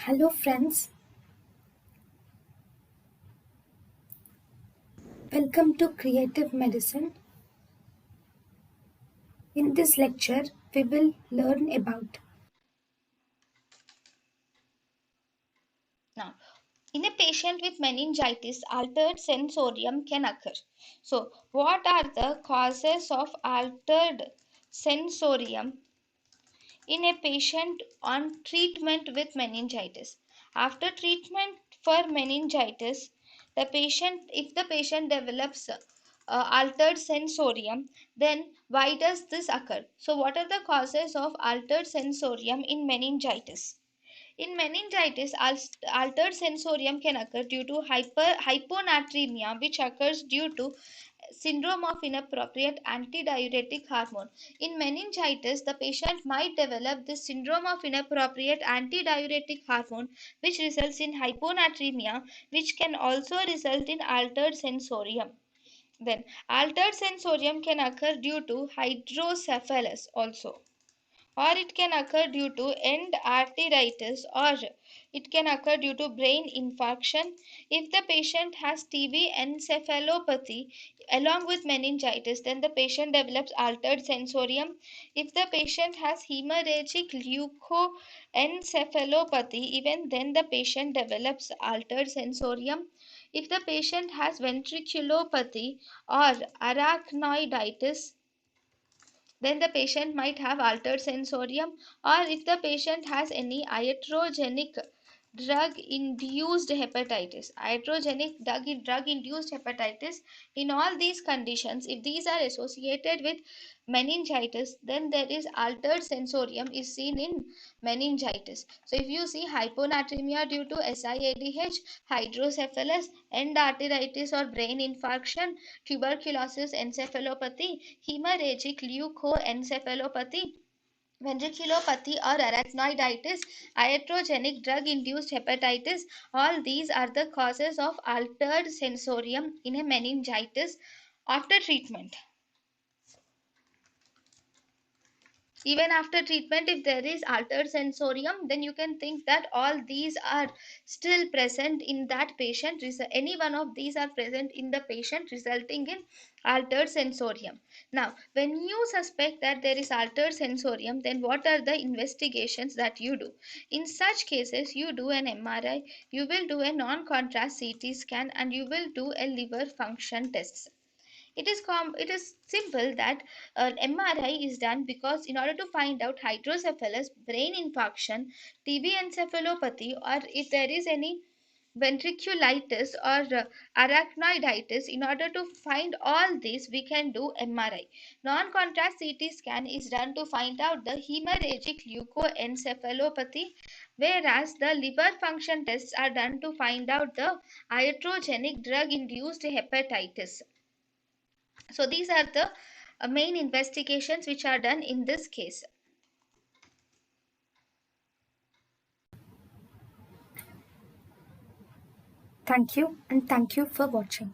Hello, friends. Welcome to Creative Medicine. In this lecture, we will learn about Now, in a patient with meningitis, altered sensorium can occur. So, what are the causes of altered sensorium in a patient on treatment with meningitis? After treatment for meningitis, if the patient develops altered sensorium, then why does this occur? So, what are the causes of altered sensorium in meningitis? In meningitis, altered sensorium can occur due to hyponatremia, which occurs due to syndrome of inappropriate antidiuretic hormone. In meningitis, the patient might develop this syndrome of inappropriate antidiuretic hormone, which results in hyponatremia, which can also result in altered sensorium. Then, altered sensorium can occur due to hydrocephalus also, or it can occur due to end arteritis, or it can occur due to brain infarction. If the patient has TB encephalopathy along with meningitis, then the patient develops altered sensorium. If the patient has hemorrhagic leukoencephalopathy, even then the patient develops altered sensorium. If the patient has ventriculopathy or arachnoiditis, then the patient might have altered sensorium. Or if the patient has any iatrogenic drug induced hepatitis, drug induced hepatitis, in all these conditions, if these are associated with meningitis, then there is altered sensorium is seen in meningitis. So if you see hyponatremia due to SIADH, hydrocephalus, end arteritis or brain infarction, tuberculosis encephalopathy, hemorrhagic leukoencephalopathy, ventriculopathy or arachnoiditis, iatrogenic drug induced hepatitis, all these are the causes of altered sensorium in a meningitis after treatment. Even after treatment, if there is altered sensorium, then you can think that all these are still present in that patient. Any one of these are present in the patient, resulting in altered sensorium. Now, when you suspect that there is altered sensorium, then what are the investigations that you do? In such cases, you do an MRI, you will do a non contrast CT scan, and you will do a liver function test. It is simple that an MRI is done because in order to find out hydrocephalus, brain infarction, TB encephalopathy, or if there is any ventriculitis or arachnoiditis, in order to find all these we can do MRI. Non contrast CT scan is done to find out the hemorrhagic leukoencephalopathy, whereas the liver function tests are done to find out the iatrogenic drug induced hepatitis. So these are the main investigations which are done in this case. thank you and thank you for watching.